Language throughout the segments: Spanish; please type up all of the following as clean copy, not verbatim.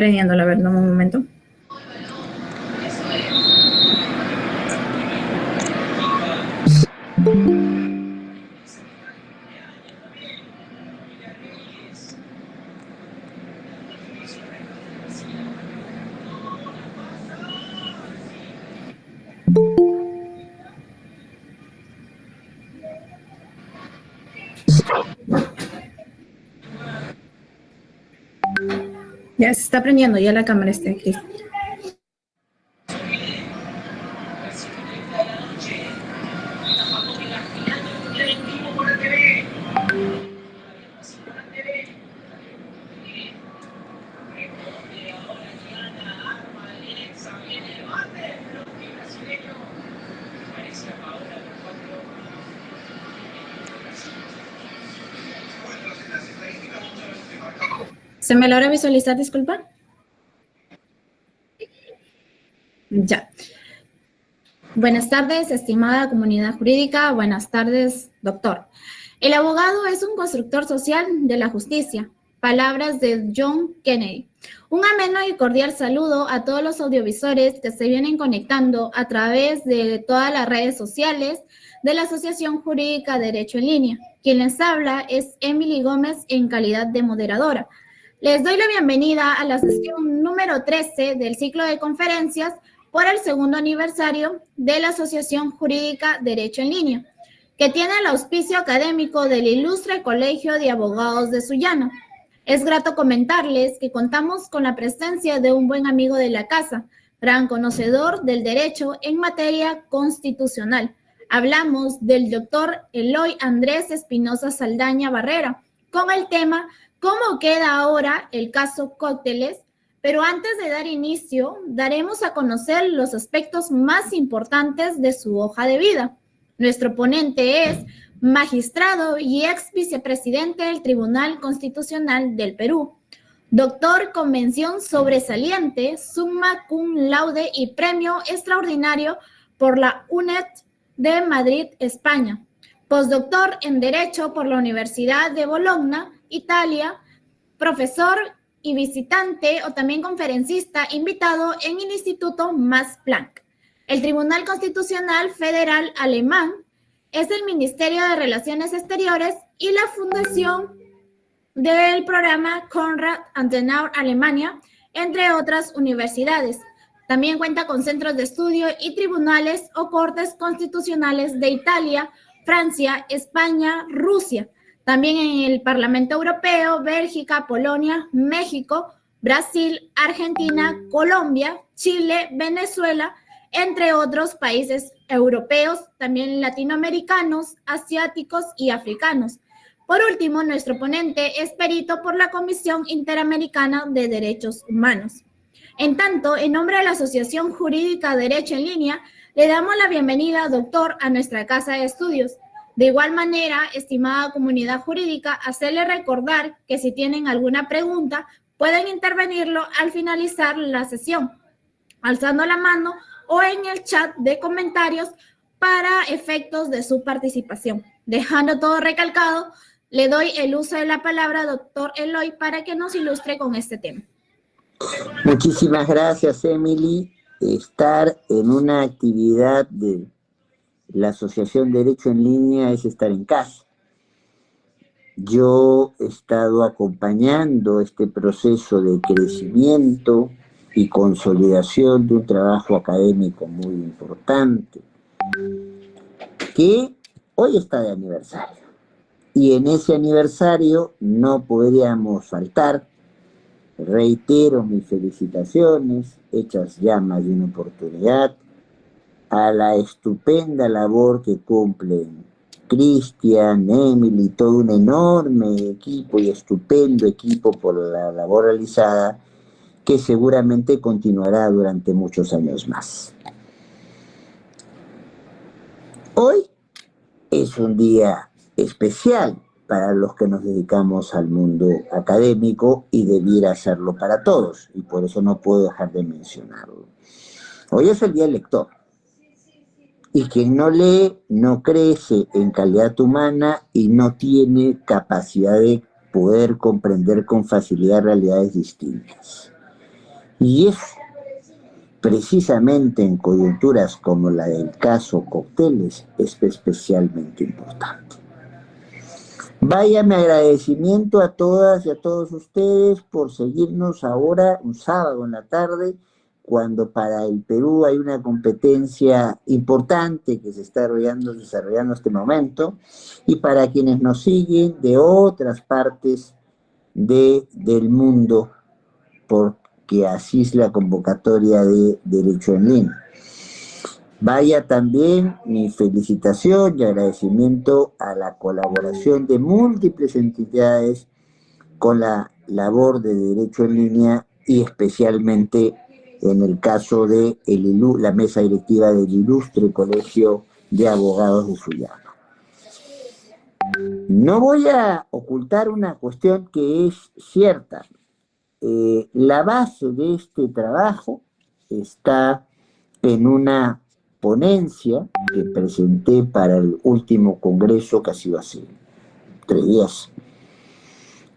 Prendiéndola, a ver, dame un momento. Ya se está prendiendo, ya la cámara está aquí. ¿Se me logra visualizar, disculpa? Ya. Buenas tardes, estimada comunidad jurídica. Buenas tardes, doctor. El abogado es un constructor social de la justicia. Palabras de John Kennedy. Un ameno y cordial saludo a todos los audiovisores que se vienen conectando a través de todas las redes sociales de la Asociación Jurídica Derecho en Línea. Quien les habla es Emily Gómez en calidad de moderadora. Les doy la bienvenida a la sesión número 13 del ciclo de conferencias por el segundo aniversario de la Asociación Jurídica Derecho en Línea, que tiene el auspicio académico del Ilustre Colegio de Abogados de Sullana. Es grato comentarles que contamos con la presencia de un buen amigo de la casa, gran conocedor del derecho en materia constitucional. Hablamos del doctor Eloy Andrés Espinosa Saldaña Barrera, con el tema ¿cómo queda ahora el caso Cócteles? Pero antes de dar inicio, daremos a conocer los aspectos más importantes de su hoja de vida. Nuestro ponente es magistrado y ex vicepresidente del Tribunal Constitucional del Perú, doctor con mención sobresaliente, summa cum laude y premio extraordinario por la UNED de Madrid, España, postdoctor en Derecho por la Universidad de Bologna, Italia, profesor y visitante o también conferencista invitado en el Instituto Max Planck. El Tribunal Constitucional Federal Alemán es el Ministerio de Relaciones Exteriores y la fundación del programa Konrad Adenauer Alemania, entre otras universidades. También cuenta con centros de estudio y tribunales o cortes constitucionales de Italia, Francia, España, Rusia. También en el Parlamento Europeo, Bélgica, Polonia, México, Brasil, Argentina, Colombia, Chile, Venezuela, entre otros países europeos, también latinoamericanos, asiáticos y africanos. Por último, nuestro ponente es perito por la Comisión Interamericana de Derechos Humanos. En tanto, en nombre de la Asociación Jurídica Derecho en Línea, le damos la bienvenida, doctor, a nuestra casa de estudios. De igual manera, estimada comunidad jurídica, hacerle recordar que si tienen alguna pregunta, pueden intervenirlo al finalizar la sesión, alzando la mano o en el chat de comentarios para efectos de su participación. Dejando todo recalcado, le doy el uso de la palabra, doctor Eloy, para que nos ilustre con este tema. Muchísimas gracias, Emily. Estar en una actividad de la Asociación Derecho en Línea es estar en casa. Yo he estado acompañando este proceso de crecimiento y consolidación de un trabajo académico muy importante, que hoy está de aniversario. Y en ese aniversario no podríamos faltar. Reitero mis felicitaciones, hechas ya más de una oportunidad, a la estupenda labor que cumplen Cristian, Emily, todo un enorme equipo y estupendo equipo por la labor realizada, que seguramente continuará durante muchos años más. Hoy es un día especial para los que nos dedicamos al mundo académico y debiera serlo para todos, y por eso no puedo dejar de mencionarlo. Hoy es el Día del Lector, y quien no lee no crece en calidad humana y no tiene capacidad de poder comprender con facilidad realidades distintas. Y es precisamente en coyunturas como la del caso Cócteles es especialmente importante. Vaya mi agradecimiento a todas y a todos ustedes por seguirnos ahora, un sábado en la tarde, cuando para el Perú hay una competencia importante que se está desarrollando en este momento, y para quienes nos siguen de otras partes del mundo, porque así es la convocatoria de Derecho en Línea. Vaya también mi felicitación y agradecimiento a la colaboración de múltiples entidades con la labor de Derecho en Línea, y especialmente en el caso de la mesa directiva del Ilustre Colegio de Abogados de Sullana. No voy a ocultar una cuestión que es cierta. La base de este trabajo está en una ponencia que presenté para el último congreso, que ha sido hace 3 días.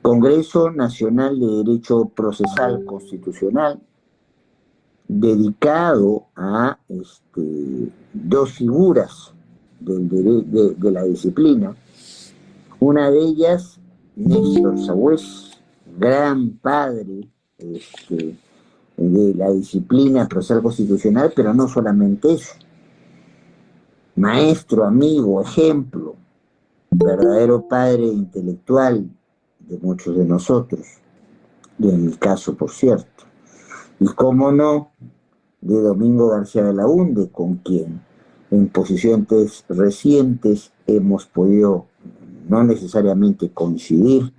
Congreso Nacional de Derecho Procesal Constitucional, dedicado a 2 figuras de la disciplina. Una de ellas, Néstor Sagüez, gran padre de la disciplina procesal constitucional, pero no solamente eso. Maestro, amigo, ejemplo, verdadero padre intelectual de muchos de nosotros, y en mi caso, por cierto. Y cómo no, de Domingo García Belaúnde, con quien en posiciones recientes hemos podido no necesariamente coincidir,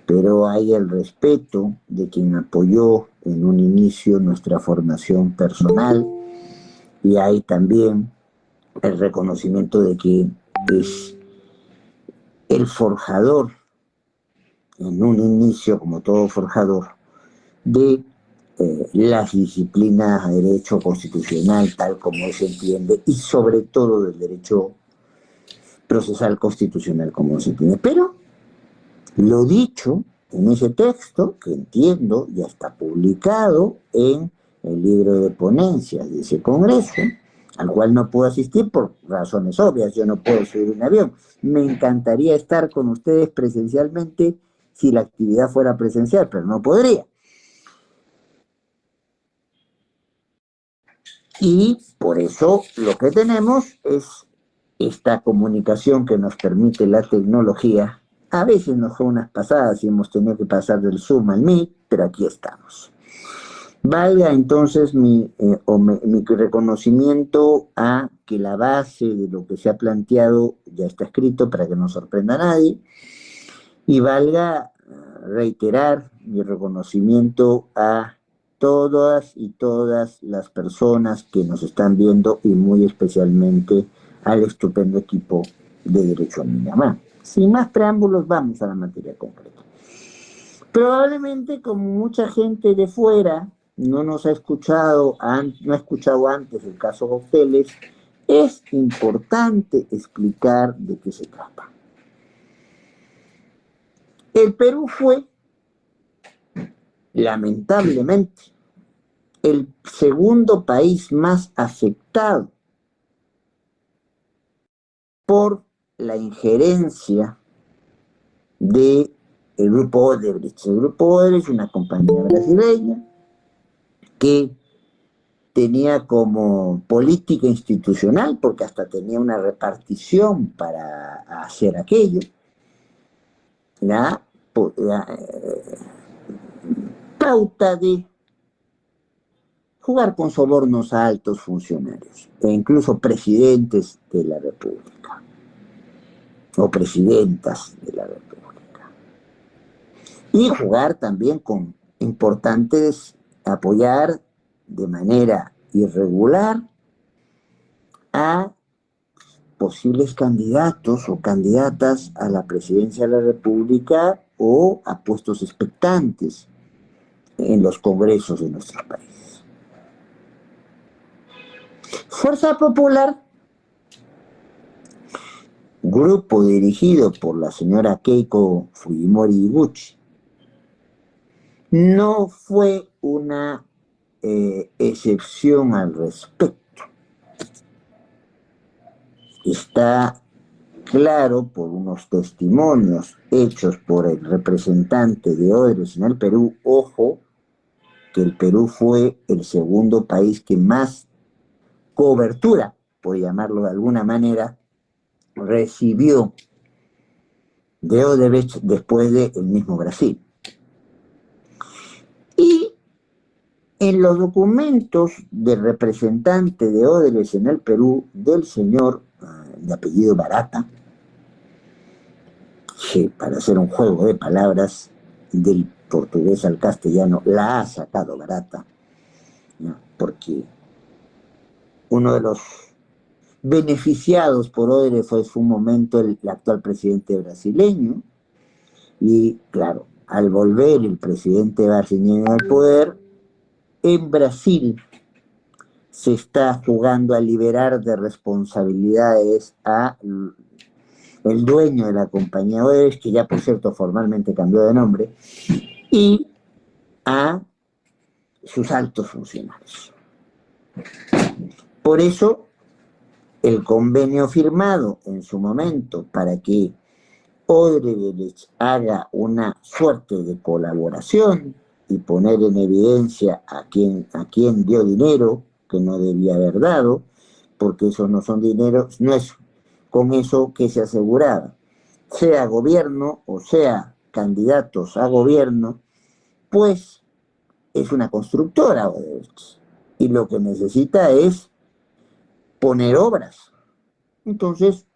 pero hay el respeto de quien apoyó en un inicio nuestra formación personal, y hay también el reconocimiento de que es el forjador, en un inicio, como todo forjador, de las disciplinas de derecho constitucional, tal como se entiende, y sobre todo del derecho procesal constitucional, como se entiende. Pero lo dicho en ese texto, que entiendo ya está publicado en el libro de ponencias de ese congreso, al cual no puedo asistir por razones obvias, yo no puedo subir un avión. Me encantaría estar con ustedes presencialmente si la actividad fuera presencial, pero no podría. Y por eso lo que tenemos es esta comunicación que nos permite la tecnología. A veces nos fue unas pasadas y hemos tenido que pasar del Zoom al Meet, pero aquí estamos. Valga entonces mi reconocimiento a que la base de lo que se ha planteado ya está escrito para que no sorprenda a nadie, y valga reiterar mi reconocimiento a todas y todas las personas que nos están viendo, y muy especialmente al estupendo equipo de Derecho en Línea. Bueno, sin más preámbulos, vamos a la materia concreta. Probablemente, como mucha gente de fuera no nos ha escuchado, no ha escuchado antes el caso Cócteles, es importante explicar de qué se trata. El Perú fue, lamentablemente, el segundo país más afectado por la injerencia del Grupo Odebrecht. El Grupo Odebrecht es una compañía brasileña que tenía como política institucional, porque hasta tenía una repartición para hacer aquello, la pauta de jugar con sobornos a altos funcionarios, e incluso presidentes de la República, o presidentas de la República. Y jugar también con importantes, apoyar de manera irregular a posibles candidatos o candidatas a la presidencia de la República o a puestos expectantes en los congresos de nuestros países. Fuerza Popular, grupo dirigido por la señora Keiko Fujimori Iguchi, no fue una excepción al respecto. Está claro por unos testimonios hechos por el representante de Odebrecht en el Perú, ojo, que el Perú fue el segundo país que más cobertura, por llamarlo de alguna manera, recibió de Odebrecht después del mismo Brasil. Y en los documentos del representante de Odebrecht en el Perú, del señor de apellido Barata, que para hacer un juego de palabras del portugués al castellano la ha sacado barata, ¿no? Porque uno de los beneficiados por Odebrecht fue en su momento el actual presidente brasileño, y claro, al volver el presidente brasileño al poder, en Brasil se está jugando a liberar de responsabilidades a el dueño de la compañía Odebrecht, que ya por cierto formalmente cambió de nombre, y a sus altos funcionarios. Por eso, el convenio firmado en su momento para que Odebrecht haga una suerte de colaboración y poner en evidencia a quien dio dinero que no debía haber dado, porque esos no son dineros, no es con eso que se aseguraba, sea gobierno o sea candidatos a gobierno, pues es una constructora Odebrecht, y lo que necesita es poner obras. Entonces,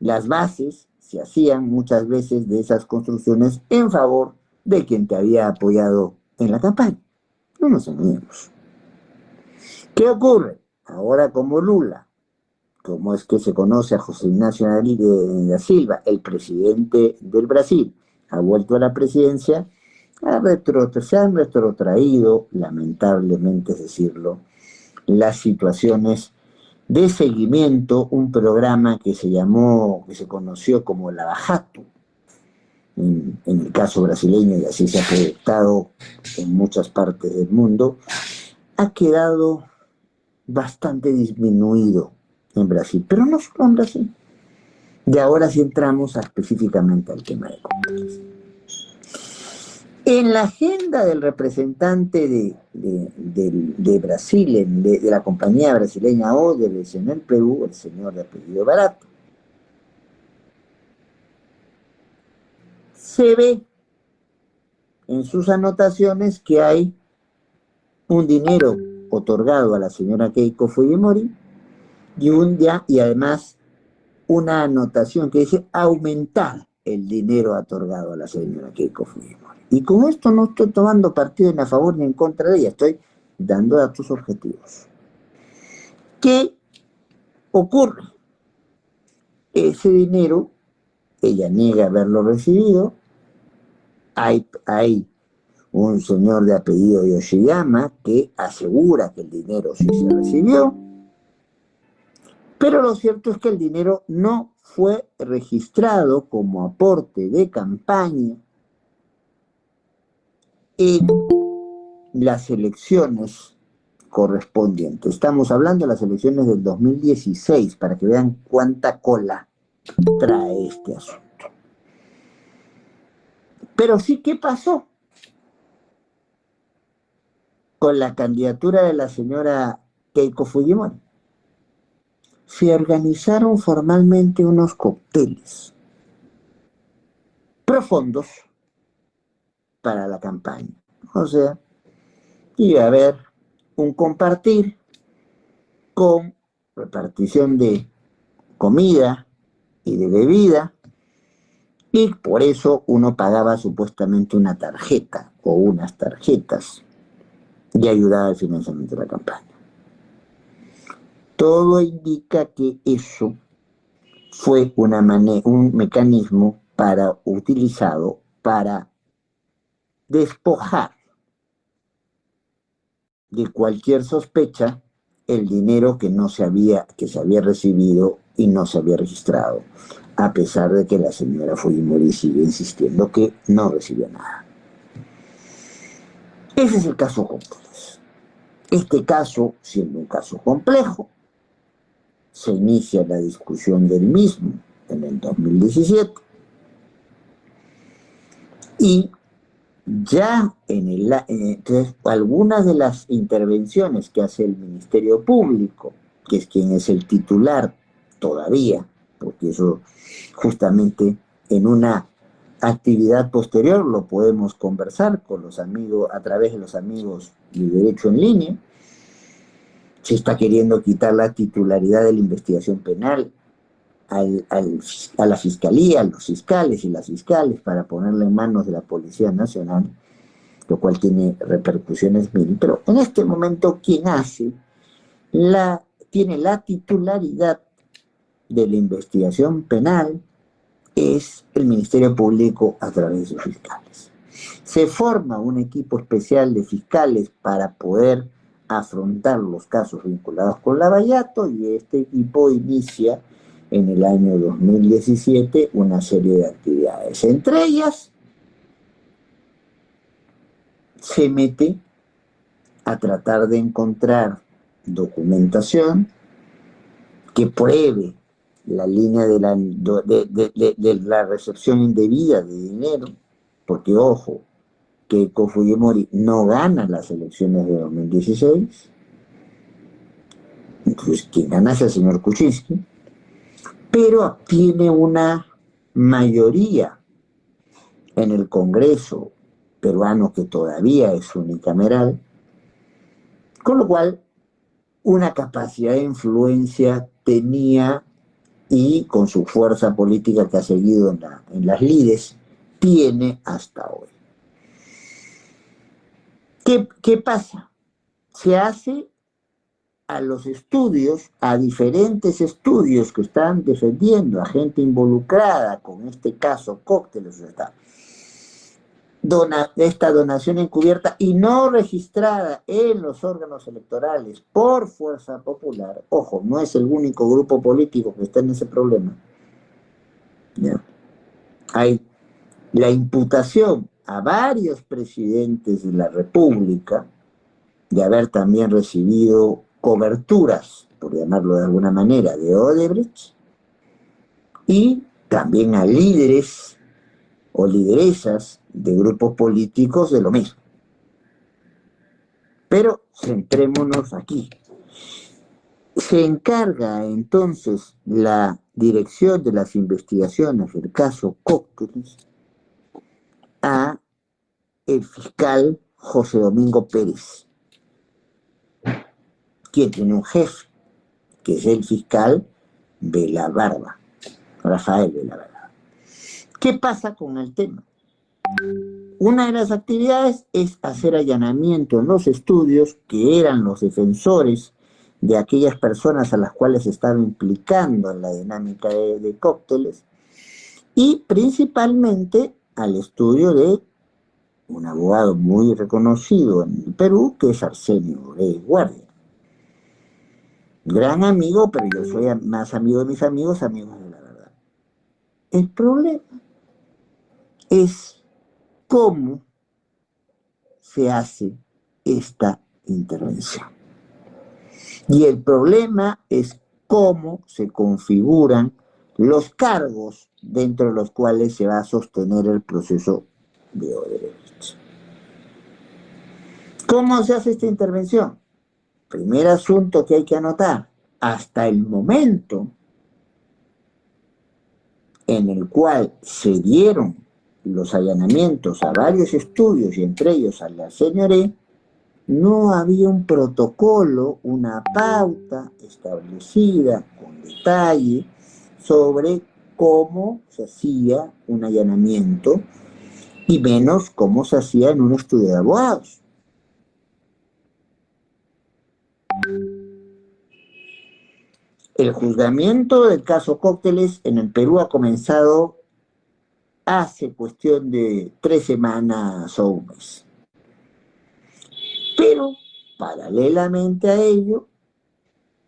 las bases se hacían muchas veces de esas construcciones en favor de quien te había apoyado en la campaña. No nos engañemos. ¿Qué ocurre? Ahora como Lula, como es que se conoce a José Ignacio da Silva, el presidente del Brasil, ha vuelto a la presidencia, se han retrotraído, lamentablemente decirlo, las situaciones de seguimiento, un programa que se conoció como Lava Jato, en el caso brasileño, y así se ha proyectado en muchas partes del mundo, ha quedado bastante disminuido en Brasil, pero no solo en Brasil. Y ahora sí entramos específicamente al tema de compras. En la agenda del representante de Brasil, de la compañía brasileña Odebrecht en el Perú, el señor de apellido Barata, se ve en sus anotaciones que hay un dinero otorgado a la señora Keiko Fujimori y además una anotación que dice aumentar el dinero otorgado a la señora Keiko Fujimori. Y con esto no estoy tomando partido ni a favor ni en contra de ella, estoy dando datos objetivos. ¿Qué ocurre? Ese dinero, ella niega haberlo recibido, hay un señor de apellido Yoshiyama que asegura que el dinero sí se recibió, pero lo cierto es que el dinero no fue registrado como aporte de campaña en las elecciones correspondientes. Estamos hablando de las elecciones del 2016, para que vean cuánta cola trae este asunto. Pero sí, ¿qué pasó con la candidatura de la señora Keiko Fujimori? Se organizaron formalmente unos cócteles profundos para la campaña. O sea, iba a haber un compartir con repartición de comida y de bebida, y por eso uno pagaba supuestamente una tarjeta o unas tarjetas y ayudaba al financiamiento de la campaña. Todo indica que eso fue un mecanismo utilizado para despojar de cualquier sospecha el dinero que se había recibido y no se había registrado, a pesar de que la señora Fujimori sigue insistiendo que no recibió nada. Ese es el caso Cómpules. Este caso, siendo un caso complejo, se inicia la discusión del mismo en el 2017 y ya entonces, algunas de las intervenciones que hace el Ministerio Público, que es quien es el titular todavía, porque eso justamente en una actividad posterior lo podemos conversar con los amigos, a través de los amigos de Derecho en Línea. Se está queriendo quitar la titularidad de la investigación penal a la fiscalía, a los fiscales y las fiscales para ponerla en manos de la Policía Nacional, lo cual tiene repercusiones mil. Pero en este momento quien tiene la titularidad de la investigación penal es el Ministerio Público a través de fiscales. Se forma un equipo especial de fiscales para poder afrontar los casos vinculados con Lavallato y este equipo inicia en el año 2017 una serie de actividades. Entre ellas, se mete a tratar de encontrar documentación que pruebe la línea de la recepción indebida de dinero, porque ojo, Keiko Fujimori no gana las elecciones de 2016, entonces quien gana es el señor Kuczynski, pero tiene una mayoría en el Congreso peruano que todavía es unicameral, con lo cual una capacidad de influencia tenía y con su fuerza política que ha seguido en las lides, tiene hasta hoy. ¿Qué pasa? Se hace a los estudios, a diferentes estudios que están defendiendo a gente involucrada con este caso Cócteles, esta donación encubierta y no registrada en los órganos electorales por Fuerza Popular. Ojo, no es el único grupo político que está en ese problema. ¿Ya? Hay la imputación a varios presidentes de la República de haber también recibido coberturas, por llamarlo de alguna manera, de Odebrecht, y también a líderes o lideresas de grupos políticos de lo mismo. Pero centrémonos aquí. Se encarga entonces la dirección de las investigaciones del caso Cócteles a el fiscal José Domingo Pérez, quien tiene un jefe, que es el fiscal Velabarba, Rafael Velabarba. ¿Qué pasa con el tema? Una de las actividades es hacer allanamiento en los estudios que eran los defensores de aquellas personas a las cuales se estaba implicando en la dinámica de Cócteles y principalmente al estudio de un abogado muy reconocido en el Perú, que es Arsenio Guardia. Gran amigo, pero yo soy más amigo de mis amigos, amigos de la verdad. El problema es cómo se hace esta intervención. Y el problema es cómo se configuran los cargos dentro de los cuales se va a sostener el proceso de Odebrecht. ¿Cómo se hace esta intervención? Primer asunto que hay que anotar, hasta el momento en el cual se dieron los allanamientos a varios estudios y entre ellos a la señoré, no había un protocolo, una pauta establecida con detalle sobre cómo se hacía un allanamiento y menos cómo se hacía en un estudio de abogados. El juzgamiento del caso Cócteles en el Perú ha comenzado hace cuestión de 3 semanas o un mes. Pero, paralelamente a ello,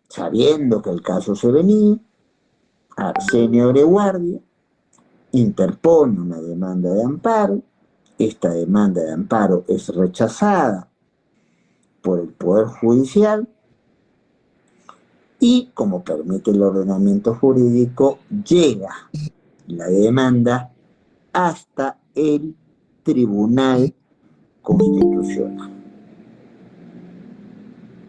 sabiendo que el caso se venía, Arsenio Guardia interpone una demanda de amparo. Esta demanda de amparo es rechazada por el Poder Judicial y, como permite el ordenamiento jurídico, llega la demanda hasta el Tribunal Constitucional.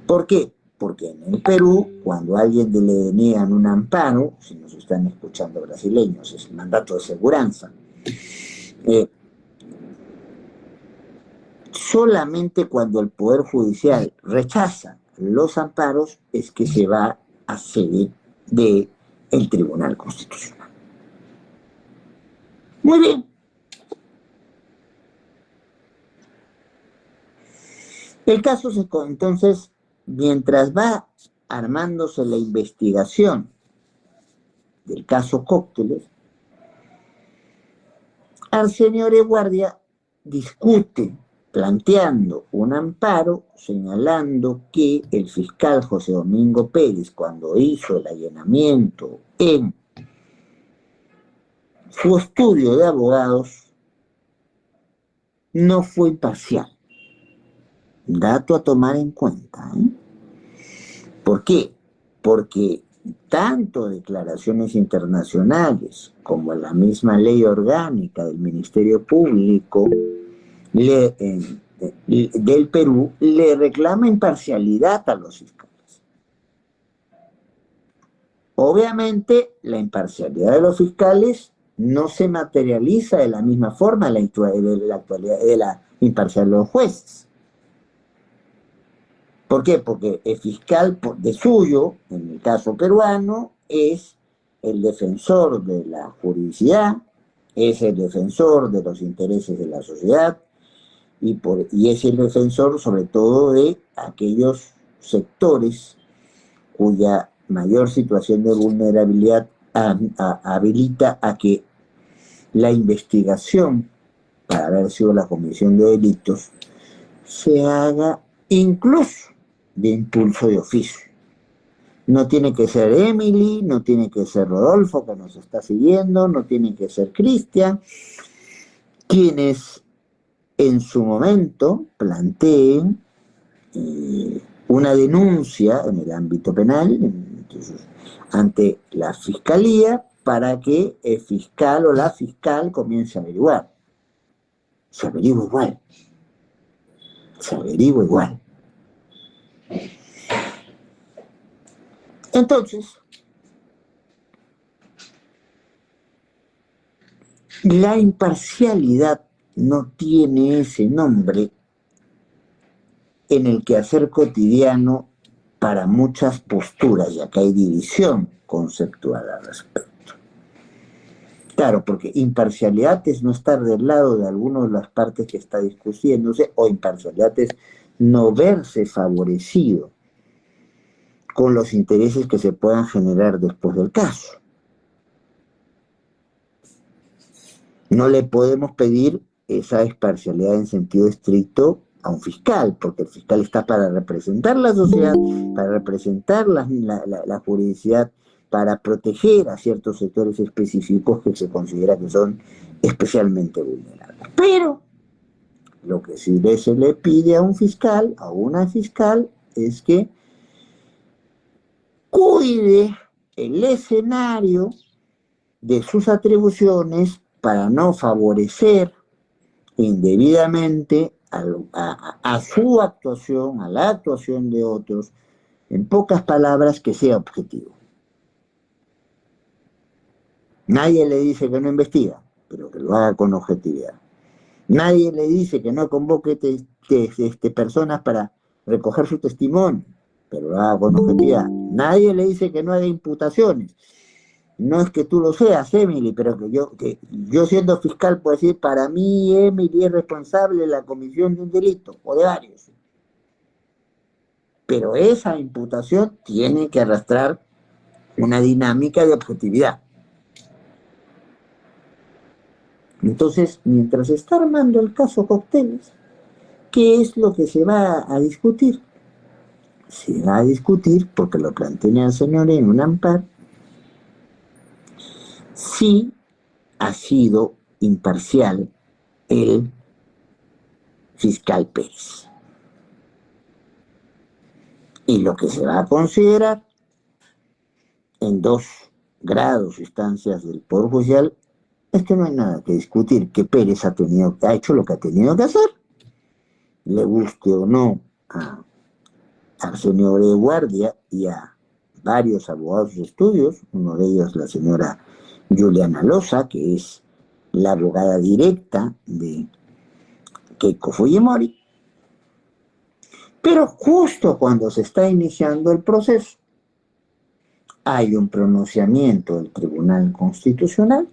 ¿Por qué? Porque en el Perú, cuando a alguien le deniegan un amparo, si nos están escuchando brasileños, es el mandato de seguranza, solamente cuando el Poder Judicial rechaza los amparos es que se va a sede del Tribunal Constitucional. Muy bien. El caso entonces, mientras va armándose la investigación del caso Cócteles, Arsenio Guardia discute planteando un amparo señalando que el fiscal José Domingo Pérez, cuando hizo el allanamiento en su estudio de abogados, no fue imparcial. Dato a tomar en cuenta. ¿Por qué? Porque tanto declaraciones internacionales como la misma ley orgánica del Ministerio Público del Perú le reclama imparcialidad a los fiscales. Obviamente, la imparcialidad de los fiscales no se materializa de la misma forma de la imparcialidad de los jueces. ¿Por qué? Porque el fiscal de suyo, en el caso peruano, es el defensor de la juridicidad, es el defensor de los intereses de la sociedad y es el defensor sobre todo de aquellos sectores cuya mayor situación de vulnerabilidad habilita a que la investigación para haber sido la comisión de delitos se haga incluso de impulso de oficio. No tiene que ser Emily, no tiene que ser Rodolfo, que nos está siguiendo, no tiene que ser Cristian, quienes en su momento planteen una denuncia en el ámbito penal, entonces, ante la fiscalía, para que el fiscal o la fiscal comience a averiguar. Se averigua igual. Se averigua igual. Entonces, la imparcialidad no tiene ese nombre en el quehacer cotidiano para muchas posturas, ya que hay división conceptual al respecto. Claro, porque imparcialidad es no estar del lado de alguna de las partes que está discutiéndose, o imparcialidad es no verse favorecido con los intereses que se puedan generar después del caso. No le podemos pedir esa imparcialidad en sentido estricto a un fiscal, porque el fiscal está para representar la sociedad, para representar la juridicidad, para proteger a ciertos sectores específicos que se considera que son especialmente vulnerables. Pero lo que sí se le pide a un fiscal, a una fiscal, es que cuide el escenario de sus atribuciones para no favorecer indebidamente a su actuación, a la actuación de otros, en pocas palabras, que sea objetivo. Nadie le dice que no investiga, pero que lo haga con objetividad. Nadie le dice que no convoque personas para recoger su testimonio, pero lo haga con objetividad. Nadie le dice que no haga imputaciones. No es que tú lo seas, Emily, pero que yo siendo fiscal puedo decir, para mí Emily es responsable de la comisión de un delito, o de varios. Pero esa imputación tiene que arrastrar una dinámica de objetividad. Entonces, mientras se está armando el caso Cócteles, ¿qué es lo que se va a discutir? Se va a discutir, porque lo plantea el señor en un amparo, si ha sido imparcial el fiscal Pérez. Y lo que se va a considerar en 2 grados, instancias del Poder Judicial, es que no hay nada que discutir, que Pérez ha hecho lo que ha tenido que hacer, le guste o no al señor de Guardia y a varios abogados de estudios, uno de ellos la señora Juliana Loza, que es la abogada directa de Keiko Fujimori, pero justo cuando se está iniciando el proceso, hay un pronunciamiento del Tribunal Constitucional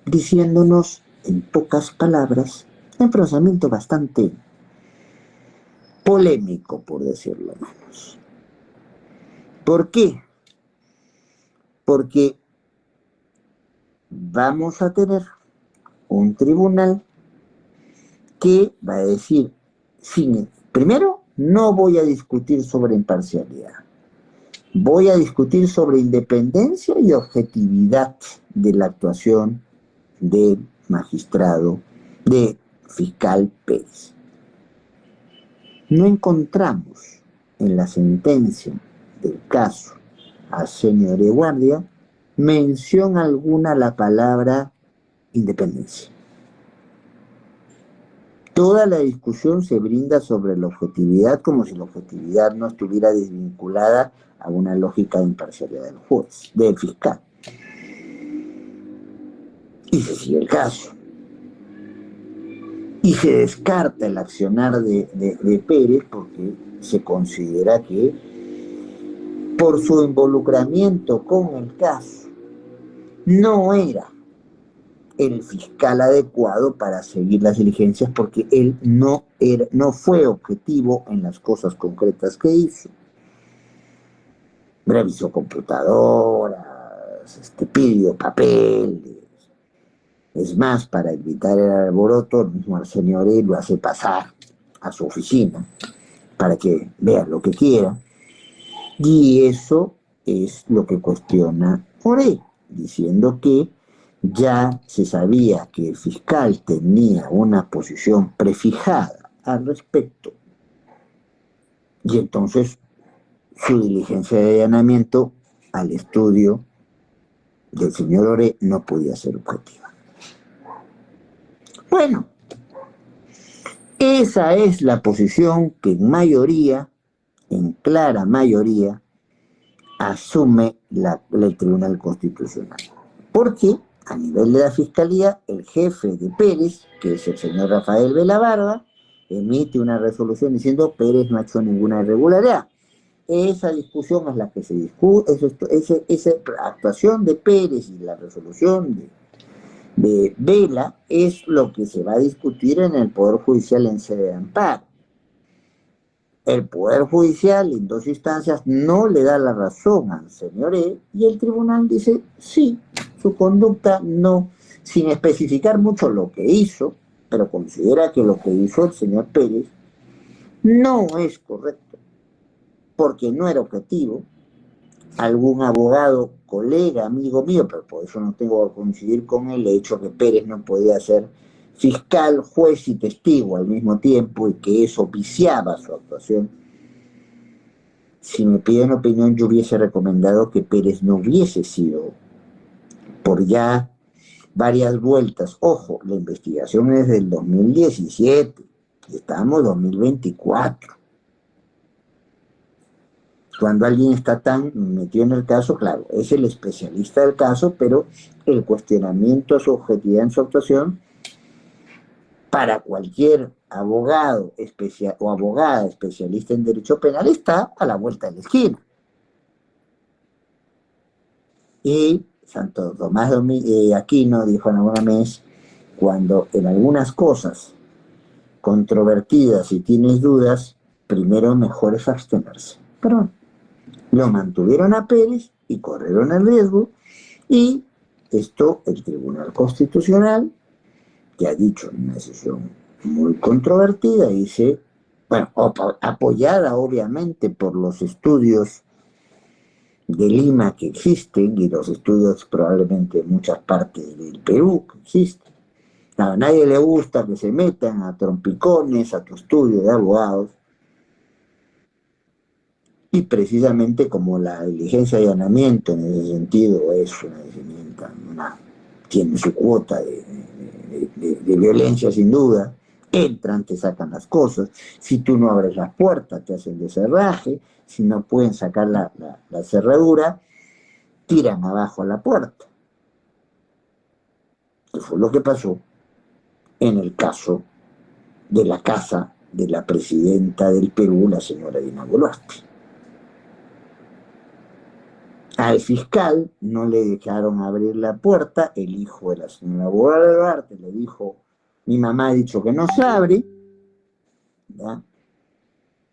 diciéndonos en pocas palabras, un pronunciamiento bastante polémico, por decirlo menos. ¿Por qué? Porque vamos a tener un tribunal que va a decir, primero, no voy a discutir sobre imparcialidad, voy a discutir sobre independencia y objetividad de la actuación del magistrado, de fiscal Pérez. No encontramos en la sentencia del caso a señor de Guardia mención alguna a la palabra independencia. Toda la discusión se brinda sobre la objetividad como si la objetividad no estuviera desvinculada a una lógica de imparcialidad del juez, del fiscal. Y se sigue el caso. Y se descarta el accionar de Pérez porque se considera que por su involucramiento con el caso no era el fiscal adecuado para seguir las diligencias porque él no fue objetivo en las cosas concretas que hizo. Revisó computadoras, pidió papeles. Es más, para evitar el alboroto, el mismo Arsenio Oré lo hace pasar a su oficina para que vea lo que quiera. Y eso es lo que cuestiona Oré, diciendo que ya se sabía que el fiscal tenía una posición prefijada al respecto. Y entonces su diligencia de allanamiento al estudio del señor Oré no podía ser objetiva. Bueno, esa es la posición que en mayoría, en clara mayoría, asume el Tribunal Constitucional. Porque a nivel de la Fiscalía, el jefe de Pérez, que es el señor Rafael Velabarba, emite una resolución diciendo Pérez no ha hecho ninguna irregularidad. Esa discusión es la que se discute, esa actuación de Pérez y la resolución de Vela es lo que se va a discutir en el Poder Judicial en sede de amparo. El Poder Judicial en 2 instancias no le da la razón al señor E y el tribunal dice sí, su conducta no, sin especificar mucho lo que hizo, pero considera que lo que hizo el señor Pérez no es correcto, porque no era objetivo. Algún abogado, colega, amigo mío, pero por eso no tengo que coincidir con él, he dicho que Pérez no podía ser fiscal, juez y testigo al mismo tiempo y que eso viciaba su actuación. Si me piden opinión, yo hubiese recomendado que Pérez no hubiese sido, por ya varias vueltas, ojo, la investigación es del 2017 y estamos en 2024. Cuando alguien está tan metido en el caso, claro, es el especialista del caso, pero el cuestionamiento a su objetividad en su actuación, para cualquier abogado o abogada especialista en derecho penal, está a la vuelta de la esquina. Y Santo Tomás Aquino dijo en alguna vez, cuando en algunas cosas controvertidas y tienes dudas, primero mejor es abstenerse. Pero lo mantuvieron a Pérez y corrieron el riesgo, y esto el Tribunal Constitucional, que ha dicho en una decisión muy controvertida, dice, bueno, apoyada obviamente por los estudios de Lima que existen y los estudios probablemente en muchas partes del Perú que existen. A nadie le gusta que se metan a trompicones a tu estudio de abogados, Y precisamente como la diligencia de allanamiento en ese sentido es una diligencia, tiene su cuota de violencia sin duda, entran, te sacan las cosas, si tú no abres las puertas te hacen deserraje, si no pueden sacar la cerradura, tiran abajo la puerta. Que fue lo que pasó en el caso de la casa de la presidenta del Perú, la señora Dina Boluarte. Al fiscal no le dejaron abrir la puerta, el hijo de la señora Boluarte le dijo, mi mamá ha dicho que no se abre, ¿ya?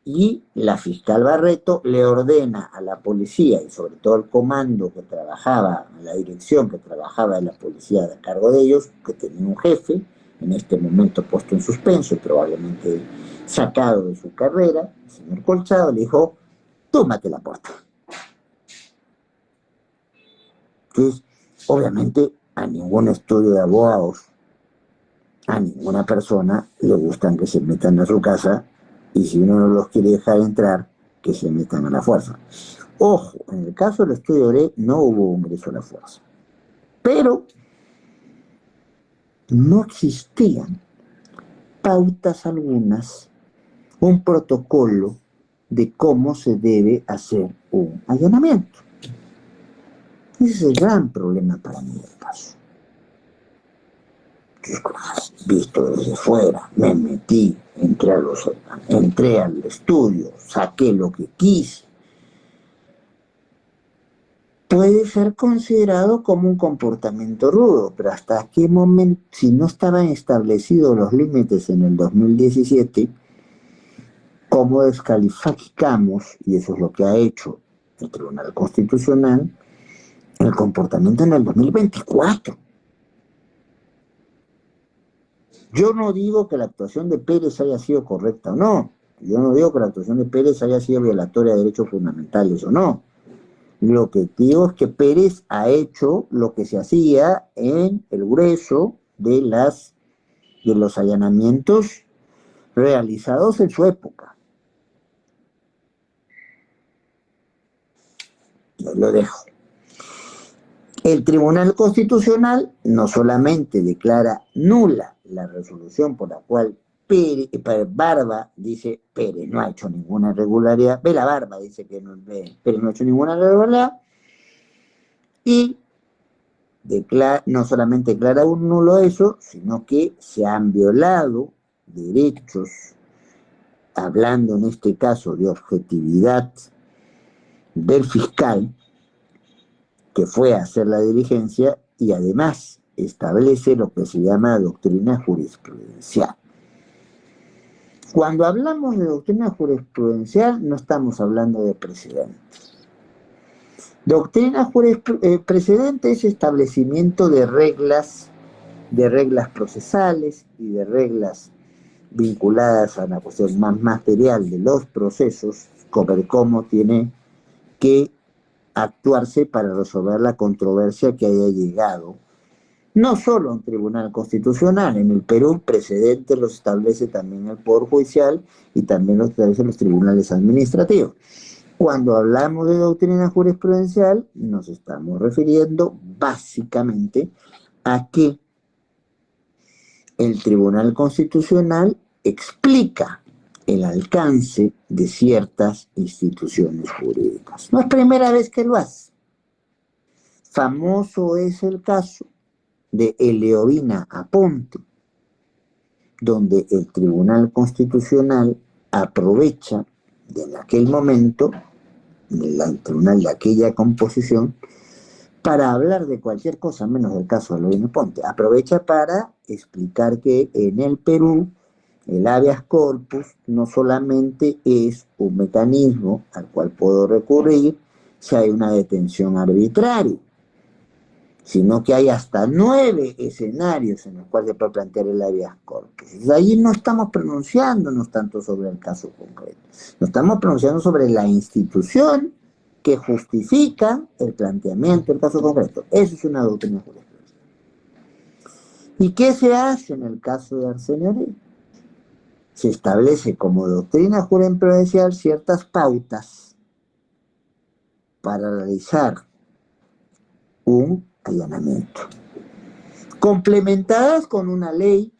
Y la fiscal Barreto le ordena a la policía y sobre todo al comando que trabajaba, a la dirección que trabajaba en la policía a cargo de ellos, que tenía un jefe, en este momento puesto en suspenso y probablemente sacado de su carrera, el señor Colchado, le dijo, tómate la puerta. Entonces, obviamente, a ningún estudio de abogados, a ninguna persona le gustan que se metan a su casa y si uno no los quiere dejar entrar, que se metan a la fuerza. Ojo, en el caso del estudio Oré no hubo ingreso a la fuerza, pero no existían pautas algunas, un protocolo de cómo se debe hacer un allanamiento. Ese es el gran problema para mí del caso. Visto desde fuera, me metí, entré al estudio, saqué lo que quise. Puede ser considerado como un comportamiento rudo, pero hasta qué momento, si no estaban establecidos los límites en el 2017, ¿cómo descalificamos, y eso es lo que ha hecho el Tribunal Constitucional, el comportamiento en el 2024? Yo no digo que la actuación de Pérez haya sido correcta o no. Yo no digo que la actuación de Pérez haya sido violatoria de derechos fundamentales o no. Lo que digo es que Pérez ha hecho lo que se hacía en el grueso de los allanamientos realizados en su época. Yo lo dejo. El Tribunal Constitucional no solamente declara nula la resolución por la cual Barba dice Pérez no ha hecho ninguna irregularidad, Vela Barba dice que Pérez no ha hecho ninguna irregularidad, y no solamente declara un nulo eso, sino que se han violado derechos, hablando en este caso de objetividad del fiscal, que fue a hacer la diligencia, y además establece lo que se llama doctrina jurisprudencial. Cuando hablamos de doctrina jurisprudencial no estamos hablando de precedentes. Doctrina precedente es establecimiento de reglas procesales y de reglas vinculadas a una cuestión más material de los procesos, sobre cómo tiene que actuarse para resolver la controversia que haya llegado, no solo en Tribunal Constitucional, en el Perú precedentes los establece también el Poder Judicial y también los establecen los tribunales administrativos. Cuando hablamos de doctrina jurisprudencial, nos estamos refiriendo básicamente a que el Tribunal Constitucional explica el alcance de ciertas instituciones jurídicas. No es primera vez que lo hace. Famoso es el caso de Eleovina Aponte, donde el Tribunal Constitucional aprovecha de aquel momento, el tribunal de aquella composición, para hablar de cualquier cosa menos del caso de Eleovina Aponte. Aprovecha para explicar que en el Perú el habeas corpus no solamente es un mecanismo al cual puedo recurrir si hay una detención arbitraria, sino que hay hasta 9 escenarios en los cuales se puede plantear el habeas corpus. Ahí no estamos pronunciándonos tanto sobre el caso concreto, nos estamos pronunciando sobre la institución que justifica el planteamiento del caso concreto. Eso es una doctrina jurisprudencial. ¿Y qué se hace en el caso de Arsenio Oré? Se establece como doctrina jurisprudencial ciertas pautas para realizar un allanamiento, complementadas con una ley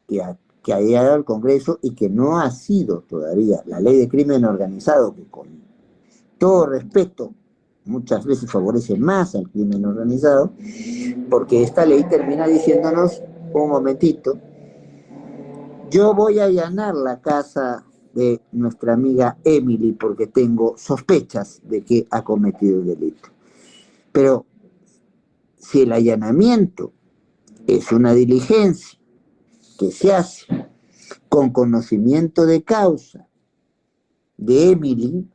que ha llegado al Congreso y que no ha sido todavía la ley de crimen organizado, que con todo respeto muchas veces favorece más al crimen organizado, porque esta ley termina diciéndonos, un momentito, yo voy a allanar la casa de nuestra amiga Emily porque tengo sospechas de que ha cometido el delito. Pero si el allanamiento es una diligencia que se hace con conocimiento de causa de Emily,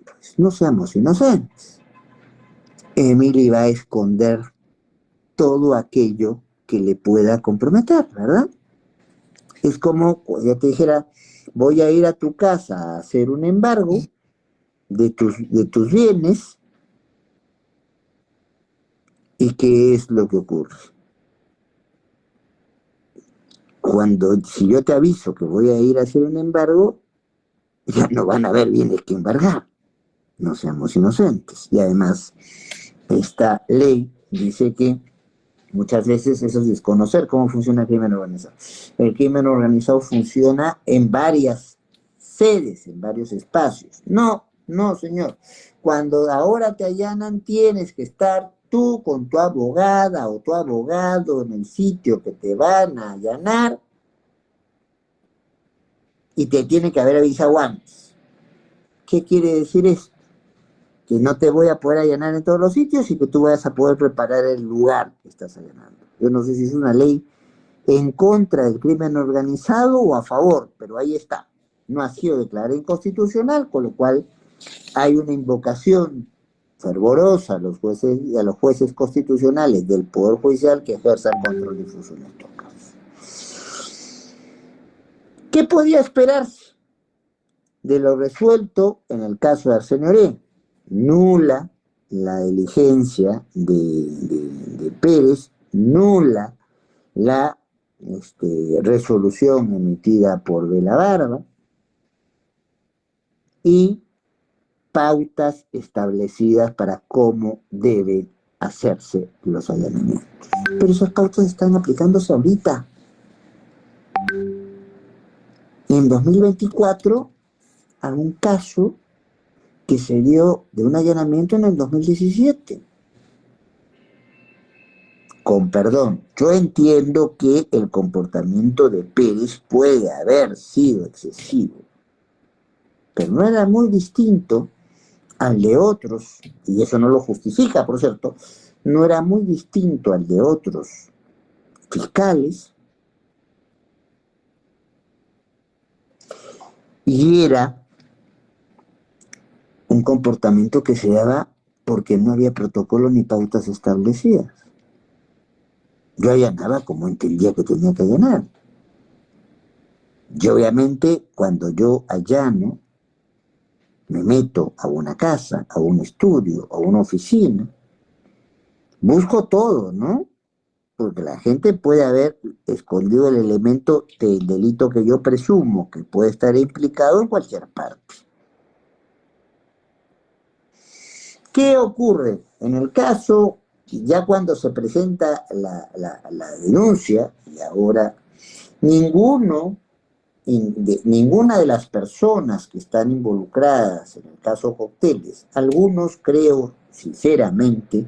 pues no seamos inocentes. Emily va a esconder todo aquello que le pueda comprometer, ¿verdad? Es como, ya te dijera, voy a ir a tu casa a hacer un embargo de tus bienes, ¿y qué es lo que ocurre? Si yo te aviso que voy a ir a hacer un embargo, ya no van a haber bienes que embargar. No seamos inocentes. Y además, esta ley dice que muchas veces eso es desconocer cómo funciona el crimen organizado. El crimen organizado funciona en varias sedes, en varios espacios. No, señor. Cuando ahora te allanan, tienes que estar tú con tu abogada o tu abogado en el sitio que te van a allanar y te tiene que haber avisado antes. ¿Qué quiere decir esto? Que no te voy a poder allanar en todos los sitios y que tú vayas a poder preparar el lugar que estás allanando. Yo no sé si es una ley en contra del crimen organizado o a favor, pero ahí está. No ha sido declarada inconstitucional, con lo cual hay una invocación fervorosa a los jueces y a los jueces constitucionales del Poder Judicial que ejerzan control difuso en estos casos. ¿Qué podía esperarse de lo resuelto en el caso de Arsenio Orea? Nula la diligencia de Pérez, nula la resolución emitida por De la Barba y pautas establecidas para cómo deben hacerse los allanamientos. Pero esas pautas están aplicándose ahorita. En 2024, a un caso que se dio de un allanamiento en el 2017. Con perdón, yo entiendo que el comportamiento de Pérez puede haber sido excesivo, pero no era muy distinto al de otros, y eso no lo justifica, por cierto, no era muy distinto al de otros fiscales, y era un comportamiento que se daba porque no había protocolo ni pautas establecidas. Yo allanaba como entendía que tenía que allanar. Y obviamente cuando yo allano, me meto a una casa, a un estudio, a una oficina, busco todo, ¿no? Porque la gente puede haber escondido el elemento del delito que yo presumo que puede estar implicado en cualquier parte. ¿Qué ocurre? En el caso, ya cuando se presenta la denuncia, y ahora ninguna de las personas que están involucradas en el caso Cócteles, algunos creo sinceramente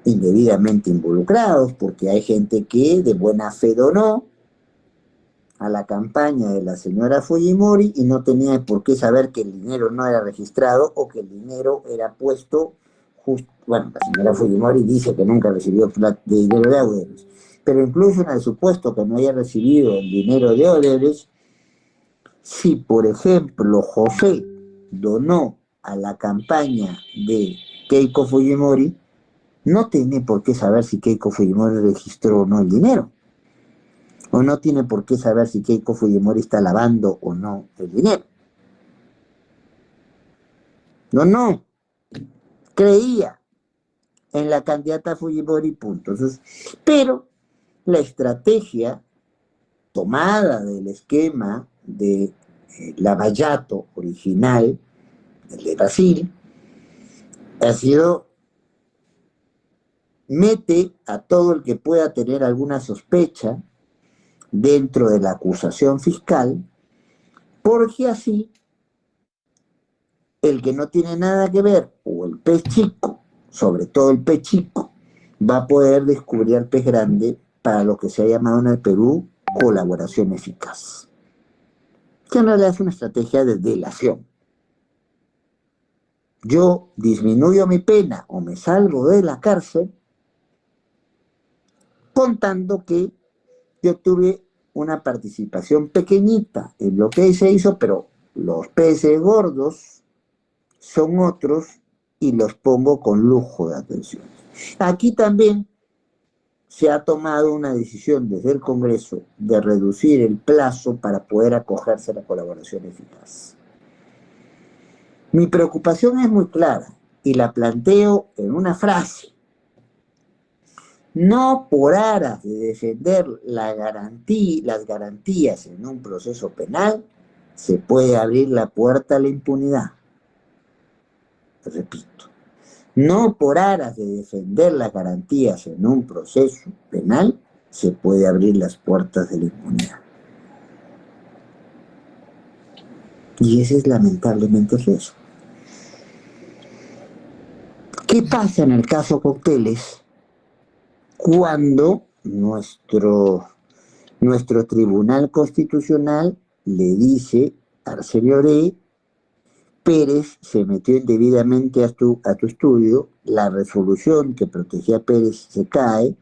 indebidamente involucrados, porque hay gente que de buena fe donó a la campaña de la señora Fujimori y no tenía por qué saber que el dinero no era registrado o que el dinero era puesto justo. Bueno, la señora Fujimori dice que nunca recibió dinero de Odebrecht, pero incluso en el supuesto que no haya recibido el dinero de Odebrecht, si por ejemplo José donó a la campaña de Keiko Fujimori, no tiene por qué saber si Keiko Fujimori registró o no el dinero. O no tiene por qué saber si Keiko Fujimori está lavando o no el dinero. No. Creía en la candidata Fujimori, punto. Entonces, pero la estrategia tomada del esquema de Lavallato original el de Brasil, ha sido, mete a todo el que pueda tener alguna sospecha dentro de la acusación fiscal, porque así el que no tiene nada que ver, o el pez chico, sobre todo el pez chico, va a poder descubrir al pez grande para lo que se ha llamado en el Perú colaboración eficaz, que en realidad es una estrategia de delación. Yo disminuyo mi pena o me salgo de la cárcel contando que yo tuve una participación pequeñita en lo que se hizo, pero los peces gordos son otros y los pongo con lujo de atención. Aquí también se ha tomado una decisión desde el Congreso de reducir el plazo para poder acogerse a la colaboración eficaz. Mi preocupación es muy clara y la planteo en una frase. No por aras de defender las garantías en un proceso penal se puede abrir la puerta a la impunidad. Repito, no por aras de defender las garantías en un proceso penal se puede abrir las puertas de la impunidad. Y ese es lamentablemente el riesgo. ¿Qué pasa en el caso Cocteles cuando nuestro Tribunal Constitucional le dice a Arsenio Oré: Pérez se metió indebidamente a tu estudio, la resolución que protegía a Pérez se cae,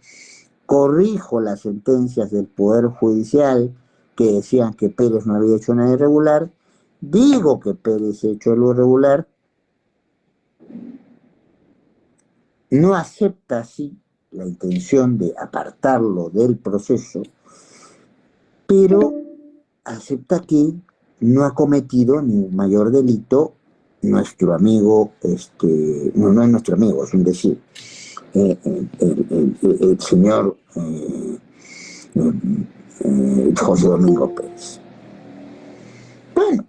corrijo las sentencias del Poder Judicial que decían que Pérez no había hecho nada irregular, digo que Pérez ha hecho algo irregular, no acepta así la intención de apartarlo del proceso, pero acepta que no ha cometido ni mayor delito nuestro amigo, no es nuestro amigo, es un decir, el señor José Domingo Pérez. Bueno,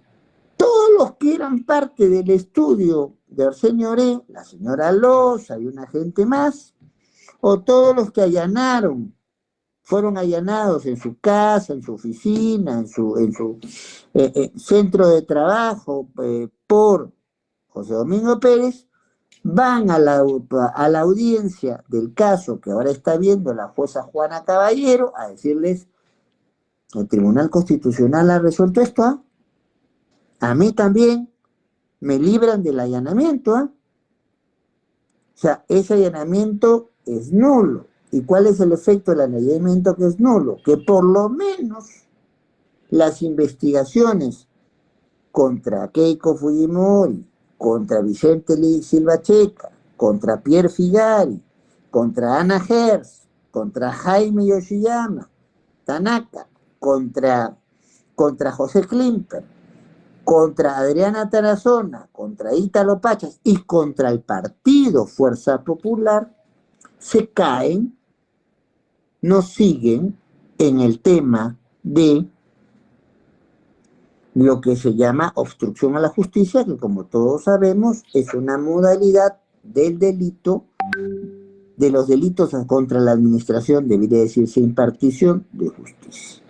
todos los que eran parte del estudio de Arsenio Oré, la señora Loza y una gente más, o todos los que fueron allanados en su casa, en su oficina, en su centro de trabajo por José Domingo Pérez, van a la audiencia del caso que ahora está viendo la jueza Juana Caballero a decirles: el Tribunal Constitucional ha resuelto esto, a mí también me libran del allanamiento. O sea, ese allanamiento es nulo. ¿Y cuál es el efecto del allanamiento que es nulo? Que por lo menos las investigaciones contra Keiko Fujimori, contra Vicente Silva Checa, contra Pierre Figari, contra Ana Hertz, contra Jaime Yoshiyama, Tanaka, contra José Klimper, contra Adriana Tarazona, contra Ítalo Pachas y contra el partido Fuerza Popular, se caen, no siguen en el tema de lo que se llama obstrucción a la justicia, que como todos sabemos es una modalidad del delito, de los delitos contra la administración, debería decirse impartición de justicia.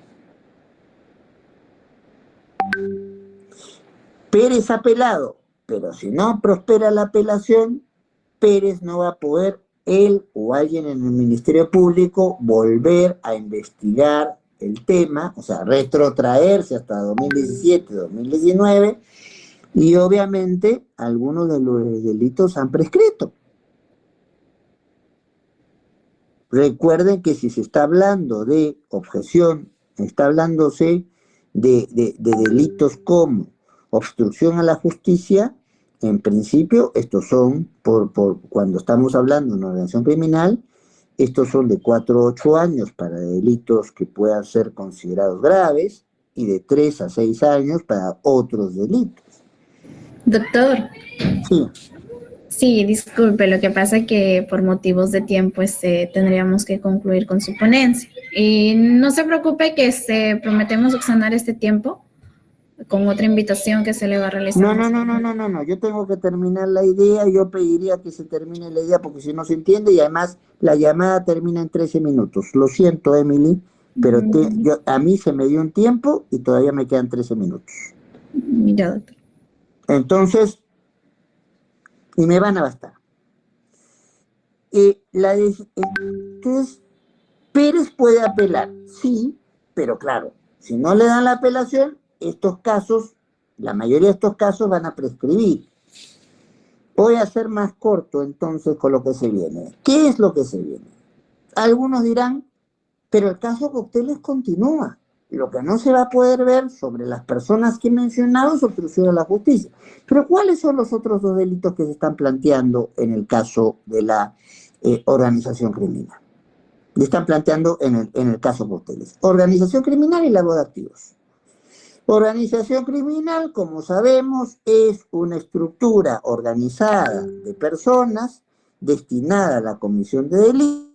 Pérez ha apelado, pero si no prospera la apelación, Pérez no va a poder, él o alguien en el Ministerio Público, volver a investigar el tema, o sea, retrotraerse hasta 2017, 2019, y obviamente algunos de los delitos han prescrito. Recuerden que si se está hablando de objeción, está hablándose de delitos como obstrucción a la justicia. En principio, estos son, cuando estamos hablando de una organización criminal, estos son de 4 a 8 años para delitos que puedan ser considerados graves y de 3 a 6 años para otros delitos. Doctor. Sí. Sí, disculpe, lo que pasa es que por motivos de tiempo tendríamos que concluir con su ponencia. Y no se preocupe que prometemos subsanar este tiempo con otra invitación que se le va a realizar. No, yo tengo que terminar la idea, yo pediría que se termine la idea porque si no se entiende y además la llamada termina en 13 minutos. Lo siento, Emily, pero a mí se me dio un tiempo y todavía me quedan 13 minutos. Mira, doctor. Entonces, y me van a bastar. Entonces, Pérez puede apelar, sí, pero claro, si no le dan la apelación, estos casos, la mayoría de estos casos van a prescribir. Voy a ser más corto entonces con lo que se viene. ¿Qué es lo que se viene? Algunos dirán, pero el caso Cocteles continúa. Lo que no se va a poder ver sobre las personas que he mencionado es obstrucción a la justicia. Pero ¿cuáles son los otros dos delitos que se están planteando en el caso de la organización criminal? Le están planteando en el caso Cocteles. Organización criminal y lavado de activos. Organización criminal, como sabemos, es una estructura organizada de personas destinada a la comisión de delitos